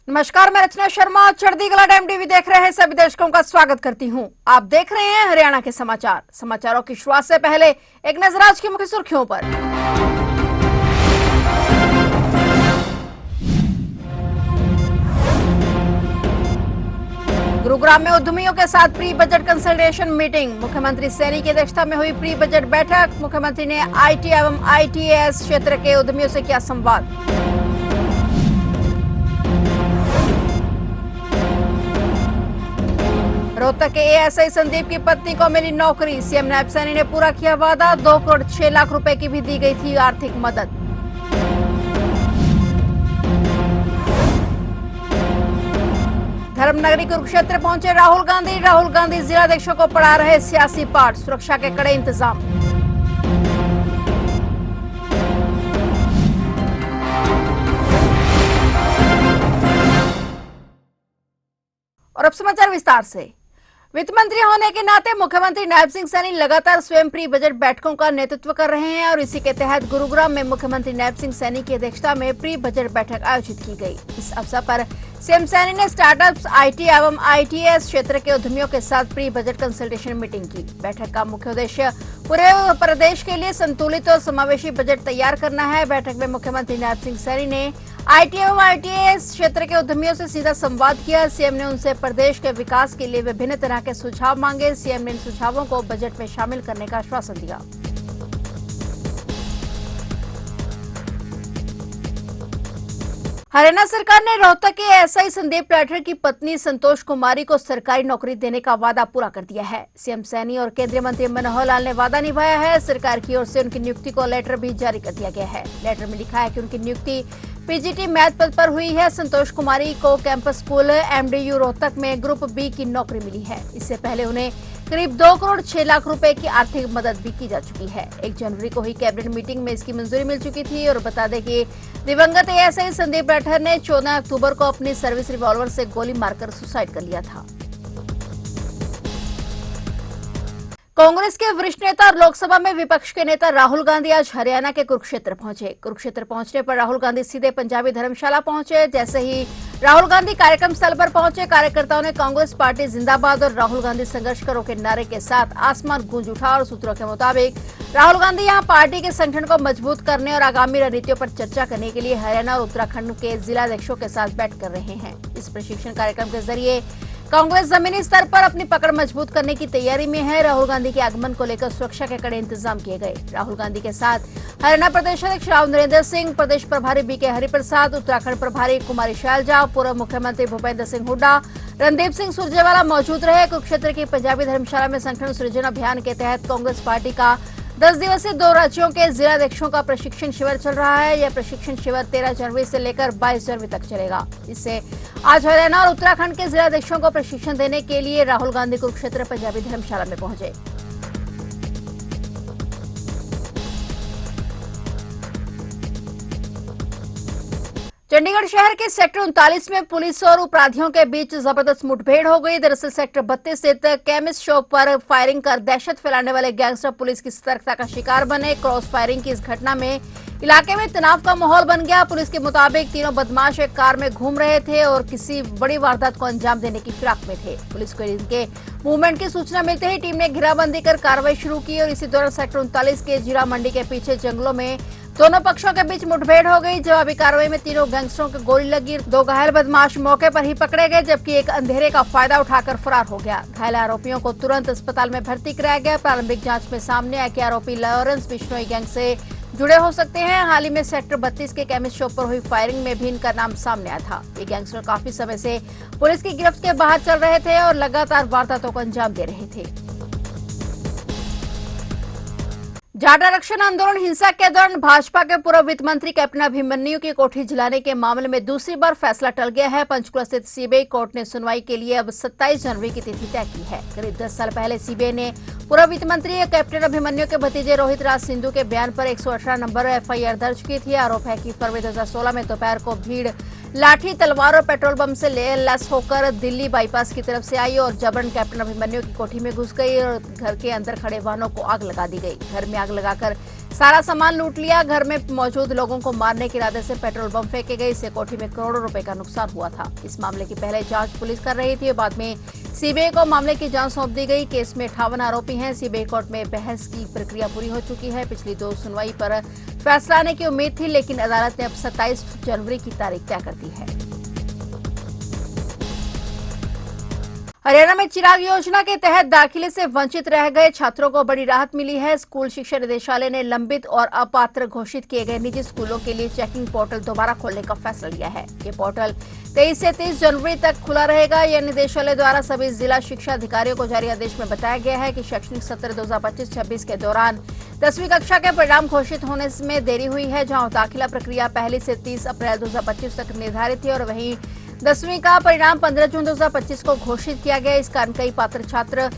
नमस्कार, मैं रचना शर्मा चढ़ती कला टाइम टीवी देख रहे हैं सभी दर्शकों का स्वागत करती हूं। आप देख रहे हैं हरियाणा के समाचार। समाचारों की शुरुआत से पहले एक नजर आज की मुख्य सुर्खियों पर। गुरुग्राम में उद्यमियों के साथ प्री बजट कंसल्टेशन मीटिंग। मुख्यमंत्री सैनी की अध्यक्षता में हुई प्री बजट बैठक। मुख्यमंत्री ने आईटी एवं आईटीएस क्षेत्र के उद्यमियों से किया संवाद। रोहतक के एएसआई संदीप की पत्नी को मिली नौकरी। सीएम नायब सैनी ने पूरा किया वादा। 2 करोड़ 6 लाख रुपए की भी दी गई थी आर्थिक मदद। धर्मनगरी कुरुक्षेत्र पहुंचे राहुल गांधी। राहुल गांधी जिलाध्यक्षों को पढ़ा रहे सियासी पाठ। सुरक्षा के कड़े इंतजाम। और अब समाचार विस्तार से। वित्त मंत्री होने के नाते मुख्यमंत्री नायब सिंह सैनी लगातार स्वयं प्री बजट बैठकों का नेतृत्व कर रहे हैं और इसी के तहत गुरुग्राम में मुख्यमंत्री नायब सिंह सैनी की अध्यक्षता में प्री बजट बैठक आयोजित की गई। इस अवसर पर सीएम सैनी ने स्टार्टअप्स, आईटी एवं आईटीएस क्षेत्र के उद्यमियों के साथ प्री बजट कंसल्टेशन मीटिंग की। बैठक का मुख्य उद्देश्य पूरे प्रदेश के लिए संतुलित और समावेशी बजट तैयार करना है। बैठक में मुख्यमंत्री नायब सिंह सैनी ने आईटी एवं आईटीएस क्षेत्र के उद्यमियों से सीधा संवाद किया। सीएम ने उनसे प्रदेश के विकास के लिए विभिन्न तरह के सुझाव मांगे। सीएम ने इन सुझावों को बजट में शामिल करने का आश्वासन दिया। हरियाणा सरकार ने रोहतक के एएसआई संदीप लाठर की पत्नी संतोष कुमारी को सरकारी नौकरी देने का वादा पूरा कर दिया है। सीएम सैनी और केंद्रीय मंत्री मनोहर लाल ने वादा निभाया है। सरकार की ओर से उनकी नियुक्ति को लेटर भी जारी कर दिया गया है। लेटर में लिखा है कि उनकी नियुक्ति पीजीटी मैथ पद पर हुई है। संतोष कुमारी को कैंपस स्कूल एमडीयू रोहतक में ग्रुप बी की नौकरी मिली है। इससे पहले उन्हें करीब 2 करोड़ 6 लाख रुपए की आर्थिक मदद भी की जा चुकी है। 1 जनवरी को हुई कैबिनेट मीटिंग में इसकी मंजूरी मिल चुकी थी। और बता दें कि दिवंगत एएसआई संदीप लाठर ने 14 अक्टूबर को अपनी सर्विस रिवॉल्वर से गोली मारकर सुसाइड कर लिया था। कांग्रेस के वरिष्ठ नेता और लोकसभा में विपक्ष के नेता राहुल गांधी आज हरियाणा के कुरुक्षेत्र पहुंचे। कुरुक्षेत्र पहुंचने पर राहुल गांधी सीधे पंजाबी धर्मशाला पहुंचे। जैसे ही राहुल गांधी कार्यक्रम स्थल पर पहुंचे, कार्यकर्ताओं ने कांग्रेस पार्टी जिंदाबाद और राहुल गांधी संघर्ष करो के नारे के साथ आसमान गूंज उठा। और सूत्रों के मुताबिक राहुल गांधी यहां पार्टी के संगठन को मजबूत करने और आगामी रणनीतियों पर चर्चा करने के लिए हरियाणा और उत्तराखंड के जिलाध्यक्षों के साथ बैठक कर रहे हैं। इस प्रशिक्षण कार्यक्रम के जरिए कांग्रेस जमीनी स्तर पर अपनी पकड़ मजबूत करने की तैयारी में है। राहुल गांधी के आगमन को लेकर सुरक्षा के कड़े इंतजाम किए गए। राहुल गांधी के साथ हरियाणा प्रदेश अध्यक्ष राव नरेंद्र सिंह, प्रदेश प्रभारी बीके हरिप्रसाद, उत्तराखंड प्रभारी कुमारी शैलजा, पूर्व मुख्यमंत्री भूपेंद्र सिंह हुड्डा, रणदीप सिंह सुरजेवाला मौजूद रहे। कुरुक्षेत्र की पंजाबी धर्मशाला में संगठन सृजन अभियान के तहत कांग्रेस पार्टी का 10 दिवसीय 2 राज्यों के जिलाध्यक्षों का प्रशिक्षण शिविर चल रहा है। यह प्रशिक्षण शिविर 13 जनवरी से लेकर 22 जनवरी तक चलेगा। इससे आज हरियाणा और उत्तराखंड के जिलाध्यक्षों को प्रशिक्षण देने के लिए राहुल गांधी कुरुक्षेत्र पंजाबी धर्मशाला में पहुंचे। चंडीगढ़ शहर के सेक्टर 39 में पुलिस और अपराधियों के बीच जबरदस्त मुठभेड़ हो गई। दरअसल सेक्टर 32 स्थित केमिस्ट शॉप पर फायरिंग कर दहशत फैलाने वाले गैंगस्टर पुलिस की सतर्कता का शिकार बने। क्रॉस फायरिंग की इस घटना में इलाके में तनाव का माहौल बन गया। पुलिस के मुताबिक तीनों बदमाश एक कार में घूम रहे थे और किसी बड़ी वारदात को अंजाम देने की फिराक में थे। पुलिस को इनके मूवमेंट की सूचना मिलते ही टीम ने घेराबंदी कर कार्रवाई शुरू की। और इसी दौरान सेक्टर 39 के जीरा मंडी के पीछे जंगलों में दोनों पक्षों के बीच मुठभेड़ हो गई। जवाबी कार्रवाई में तीनों गैंगस्टरों को गोली लगी। 2 घायल बदमाश मौके पर ही पकड़े गए, जबकि एक अंधेरे का फायदा उठाकर फरार हो गया। घायल आरोपियों को तुरंत अस्पताल में भर्ती कराया गया। प्रारंभिक जांच में सामने आया कि आरोपी लॉरेंस बिश्नोई गैंग से जुड़े हो सकते हैं। हाल ही में सेक्टर 32 के केमिस्ट शॉप पर हुई फायरिंग में भी इनका नाम सामने आया था। ये गैंगस्टर काफी समय से पुलिस की गिरफ्त के बाहर चल रहे थे और लगातार वारदातों को अंजाम दे रहे थे। जाट आरक्षण आंदोलन हिंसा के दौरान भाजपा के पूर्व वित्त मंत्री कैप्टन अभिमन्यु की कोठी जलाने के मामले में दूसरी बार फैसला टल गया है। पंचकुला स्थित सीबीआई कोर्ट ने सुनवाई के लिए अब 27 जनवरी की तिथि तय की है। करीब 10 साल पहले सीबीआई ने पूर्व वित्त मंत्री कैप्टन अभिमन्यु के भतीजे रोहित राज सिंधु के बयान पर 118 नंबर एफआईआर दर्ज की थी। आरोप है कि फरवरी 2016 में दोपहर को भीड़ लाठी, तलवार और पेट्रोल बम से लैस होकर दिल्ली बाईपास की तरफ से आई और जबरन कैप्टन अभिमन्यु की कोठी में घुस गई और घर के अंदर खड़े वाहनों को आग लगा दी गई। घर में आग लगाकर सारा सामान लूट लिया। घर में मौजूद लोगों को मारने के इरादे से पेट्रोल बम फेंके गए। इससे कोठी में करोड़ों रुपए का नुकसान हुआ था। इस मामले की पहले जांच पुलिस कर रही थी और बाद में सीबीआई को मामले की जांच सौंप दी गई। केस में 58 आरोपी हैं। सीबीआई कोर्ट में बहस की प्रक्रिया पूरी हो चुकी है। पिछली 2 सुनवाई पर फैसला आने की उम्मीद थी, लेकिन अदालत ने अब 27 जनवरी की तारीख तय कर दी है। हरियाणा में चिराग योजना के तहत दाखिले से वंचित रह गए छात्रों को बड़ी राहत मिली है। स्कूल शिक्षा निदेशालय ने लंबित और अपात्र घोषित किए गए निजी स्कूलों के लिए चेकिंग पोर्टल दोबारा खोलने का फैसला लिया है। ये पोर्टल 23 से 30 जनवरी तक खुला रहेगा। यह निदेशालय द्वारा सभी जिला शिक्षा अधिकारियों को जारी आदेश में बताया गया है कि शैक्षणिक सत्र 2025-26 के दौरान 10वीं कक्षा के परिणाम घोषित होने में देरी हुई है। जहां दाखिला प्रक्रिया पहली से 30 अप्रैल 2025 तक निर्धारित थी और वहीं 10वीं का परिणाम 15 जून 2025 को घोषित किया गया। इस कारण कई पात्र छात्र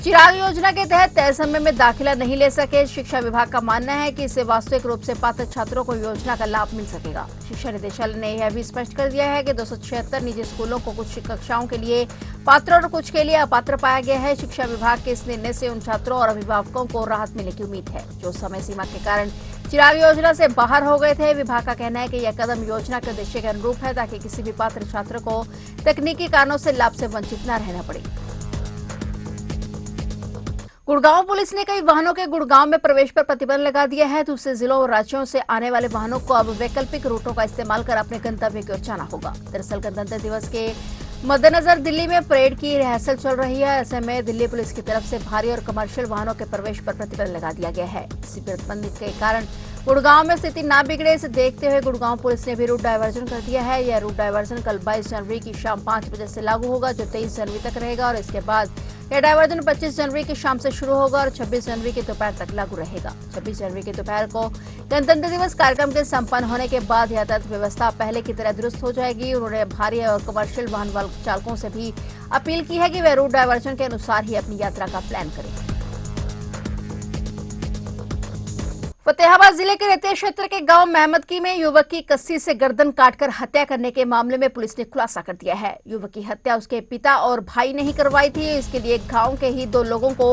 चिराग योजना के तहत तय समय में दाखिला नहीं ले सके। शिक्षा विभाग का मानना है कि इससे वास्तविक रूप से पात्र छात्रों को योजना का लाभ मिल सकेगा। शिक्षा निदेशालय ने यह भी स्पष्ट कर दिया है कि 276 निजी स्कूलों को कुछ कक्षाओं के लिए पात्र और कुछ के लिए अपात्र पाया गया है। शिक्षा विभाग के इस निर्णय से उन छात्रों और अभिभावकों को राहत मिलने की उम्मीद है जो समय सीमा के कारण चिराग योजना से बाहर हो गए थे। विभाग का कहना है कि यह कदम योजना के उद्देश्य के अनुरूप है ताकि किसी भी पात्र छात्र को तकनीकी कारणों से लाभ से वंचित न रहना पड़े। गुड़गांव पुलिस ने कई वाहनों के गुड़गांव में प्रवेश पर प्रतिबंध लगा दिया है। दूसरे जिलों और राज्यों से आने वाले वाहनों को अब वैकल्पिक रूटों का इस्तेमाल कर अपने गंतव्य की ओर जाना होगा। दरअसल गणतंत्र दिवस के मद्देनजर दिल्ली में परेड की रिहर्सल चल रही है। ऐसे में दिल्ली पुलिस की तरफ से भारी और कमर्शियल वाहनों के प्रवेश पर प्रतिबंध लगा दिया गया है। इसी प्रतिबंध के कारण गुड़गांव में स्थिति न बिगड़े, इसे देखते हुए गुड़गांव पुलिस ने भी रूट डायवर्जन कर दिया है। यह रूट डायवर्जन कल 22 जनवरी की शाम 5 बजे से लागू होगा, जो 23 जनवरी तक रहेगा और इसके बाद यह डायवर्जन 25 जनवरी की शाम से शुरू होगा और 26 जनवरी की दोपहर तक लागू रहेगा। 26 जनवरी की दोपहर को गणतंत्र दिवस कार्यक्रम के संपन्न होने के बाद यातायात व्यवस्था पहले की तरह दुरुस्त हो जाएगी। उन्होंने भारी और कमर्शियल वाहन चालकों से भी अपील की है कि वे रूट डायवर्जन के अनुसार ही अपनी यात्रा का प्लान करें। फतेहाबाद जिले के रेतिया क्षेत्र के गांव महमदकी में युवक की कस्सी से गर्दन काटकर हत्या करने के मामले में पुलिस ने खुलासा कर दिया है। युवक की हत्या उसके पिता और भाई ने ही करवाई थी। इसके लिए गांव के ही 2 लोगों को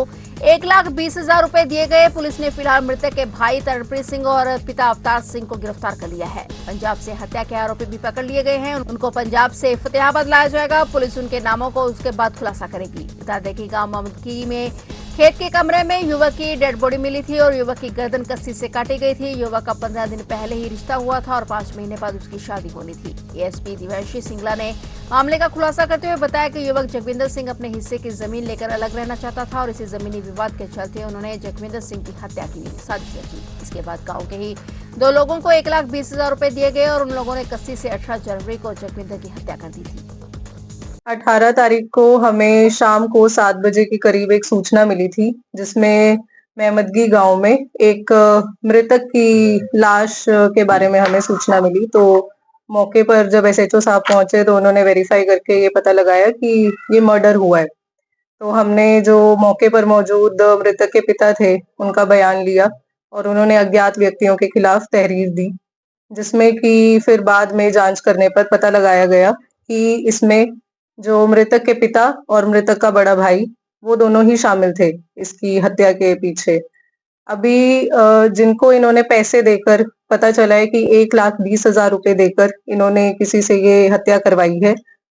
1,20,000 रुपए दिए गए। पुलिस ने फिलहाल मृतक के भाई तरणप्रीत सिंह और पिता अवतार सिंह को गिरफ्तार कर लिया है। पंजाब से हत्या के आरोपी भी पकड़ लिए गए हैं। उनको पंजाब से फतेहाबाद लाया जाएगा। पुलिस उनके नामों को उसके बाद खुलासा करेगी। बता दें कि गाँव महमदकी में खेत के कमरे में युवक की डेड बॉडी मिली थी और युवक की गर्दन कस्सी से काटी गई थी। युवक का 15 दिन पहले ही रिश्ता हुआ था और 5 महीने बाद उसकी शादी होनी थी। एएसपी दिव्यांशी सिंगला ने मामले का खुलासा करते हुए बताया कि युवक जगविंदर सिंह अपने हिस्से की जमीन लेकर अलग रहना चाहता था और इसी जमीनी विवाद के चलते उन्होंने जगविंदर सिंह की हत्या की साजिश रची। इसके बाद गाँव के ही 2 लोगों को 1,20,000 रुपए दिए गए और उन लोगों ने कस्सी से 18 जनवरी को जगविंदर की हत्या कर दी थी। 18 तारीख को हमें शाम को 7 बजे के करीब एक सूचना मिली थी, जिसमें महमदगी गांव में एक मृतक की लाश के बारे में हमें सूचना मिली। तो मौके पर जब एसएचओ साहब पहुंचे तो उन्होंने वेरीफाई करके ये पता लगाया कि ये मर्डर हुआ है। तो हमने जो मौके पर मौजूद मृतक के पिता थे उनका बयान लिया और उन्होंने अज्ञात व्यक्तियों के खिलाफ तहरीर दी, जिसमें कि फिर बाद में जांच करने पर पता लगाया गया कि इसमें जो मृतक के पिता और मृतक का बड़ा भाई वो दोनों ही शामिल थे इसकी हत्या के पीछे। अभी जिनको इन्होंने पैसे देकर, पता चला है कि 1,20,000 रुपए देकर इन्होंने किसी से ये हत्या करवाई है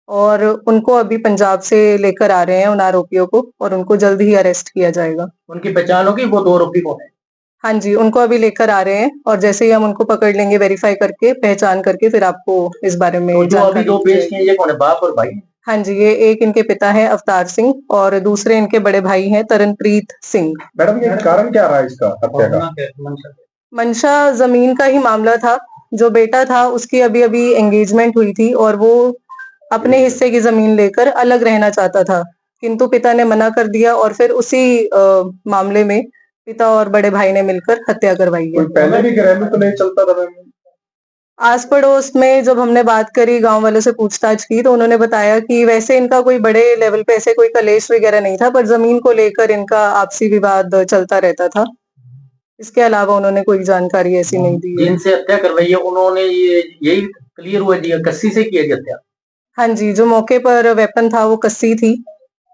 और उनको अभी पंजाब से लेकर आ रहे हैं उन आरोपियों को और उनको जल्द ही अरेस्ट किया जाएगा। उनकी पहचान होगी वो 2 आरोपी कौन है? हाँ जी, उनको अभी लेकर आ रहे हैं और जैसे ही हम उनको पकड़ लेंगे वेरीफाई करके, पहचान करके, फिर आपको इस बारे में तो जो अभी 2 पेश किए ये कौन है, बाप और भाई? हाँ जी, ये एक इनके पिता है अवतार सिंह और दूसरे इनके बड़े भाई हैं तरणप्रीत सिंह। मैडम ये कारण क्या रहा इसका हत्या का? मंशा जमीन का ही मामला था। जो बेटा था उसकी अभी अभी एंगेजमेंट हुई थी और वो अपने हिस्से की जमीन लेकर अलग रहना चाहता था, किंतु पिता ने मना कर दिया और फिर उसी मामले में पिता और बड़े भाई ने मिलकर हत्या करवाई है। कोई पहले भी घरेलू तो नहीं चलता था? आस पड़ोस में जब हमने बात करी, गांव वालों से पूछताछ की, तो उन्होंने बताया कि वैसे इनका कोई बड़े लेवल पे ऐसे कोई कलेश वगैरह नहीं था, पर जमीन को लेकर इनका आपसी विवाद चलता रहता था। इसके अलावा उन्होंने कोई जानकारी ऐसी नहीं दी। जिनसे हत्या करवाई है उन्होंने यही क्लियर हुआ जी कस्सी से किया हत्या? हाँ जी, जो मौके पर वेपन था वो कस्सी थी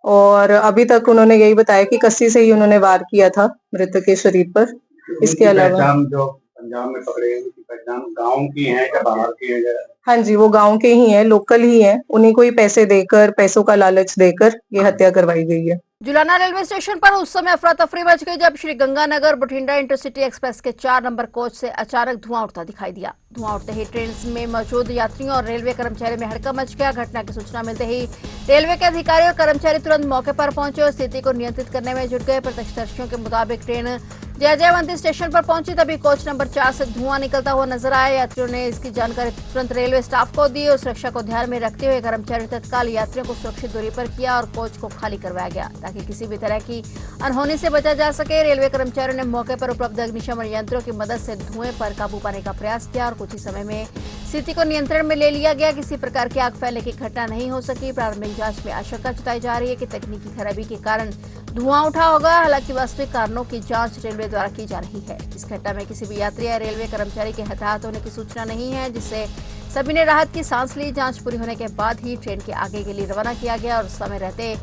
और अभी तक उन्होंने यही बताया कि कस्सी से ही उन्होंने वार किया था मृतक के शरीर पर। इसके अलावा पहचान जो पंजाब में पकड़े हैं, उनकी पहचान गांव की है या बाहर की है या हाँ जी, वो गांव के ही हैं, लोकल ही हैं। उन्हीं को ही पैसे देकर, पैसों का लालच देकर ये हत्या करवाई गई है। जुलाना रेलवे स्टेशन पर उस समय अफरा तफरी मच गई जब श्री गंगानगर बठिंडा इंटरसिटी एक्सप्रेस के 4 नंबर कोच से अचानक धुआं उठता दिखाई दिया। धुआं उठते ही ट्रेन में मौजूद यात्रियों और रेलवे कर्मचारियों में हड़कंप मच गया। घटना की सूचना मिलते ही रेलवे के अधिकारी और कर्मचारी तुरंत मौके पर पहुंचे और स्थिति को नियंत्रित करने में जुट गए। प्रत्यक्षदर्शियों के मुताबिक ट्रेन जयजयवंती स्टेशन पर पहुंची तभी कोच नंबर 4 से धुआं निकलता हुआ नजर आया। यात्रियों ने इसकी जानकारी तुरंत रेलवे स्टाफ को दी और सुरक्षा को ध्यान में रखते हुए कर्मचारी तत्काल यात्रियों को सुरक्षित दूरी पर किया और कोच को खाली करवाया गया ताकि किसी भी तरह की अनहोनी से बचा जा सके। रेलवे कर्मचारियों ने मौके पर उपलब्ध अग्निशमन यंत्रों की मदद से धुएं पर काबू पाने का प्रयास किया और कुछ ही समय में स्थिति को नियंत्रण में ले लिया गया। किसी प्रकार की आग फैलने की घटना नहीं हो सकी। प्रारंभिक जांच में आशंका जताई जा रही है कि तकनीकी खराबी के कारण धुआं उठा होगा। हालांकि वास्तविक कारणों की जांच रेलवे द्वारा की जा रही है। इस घटना में किसी भी यात्री या रेलवे कर्मचारी के हताहत होने की सूचना नहीं है, जिससे सभी ने राहत की सांस ली। जांच पूरी होने के बाद ही ट्रेन के आगे के लिए रवाना किया गया और समय रहते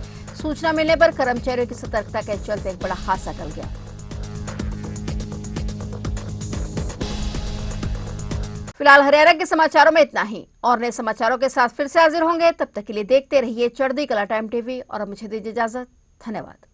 सूचना मिलने पर कर्मचारियों की सतर्कता के चलते एक बड़ा हादसा टल गया। फिलहाल हरियाणा के समाचारों में इतना ही और नए समाचारों के साथ फिर से हाजिर होंगे। तब तक के लिए देखते रहिए चढ़ती कला टाइम टीवी और मुझे दीजिए इजाजत। धन्यवाद।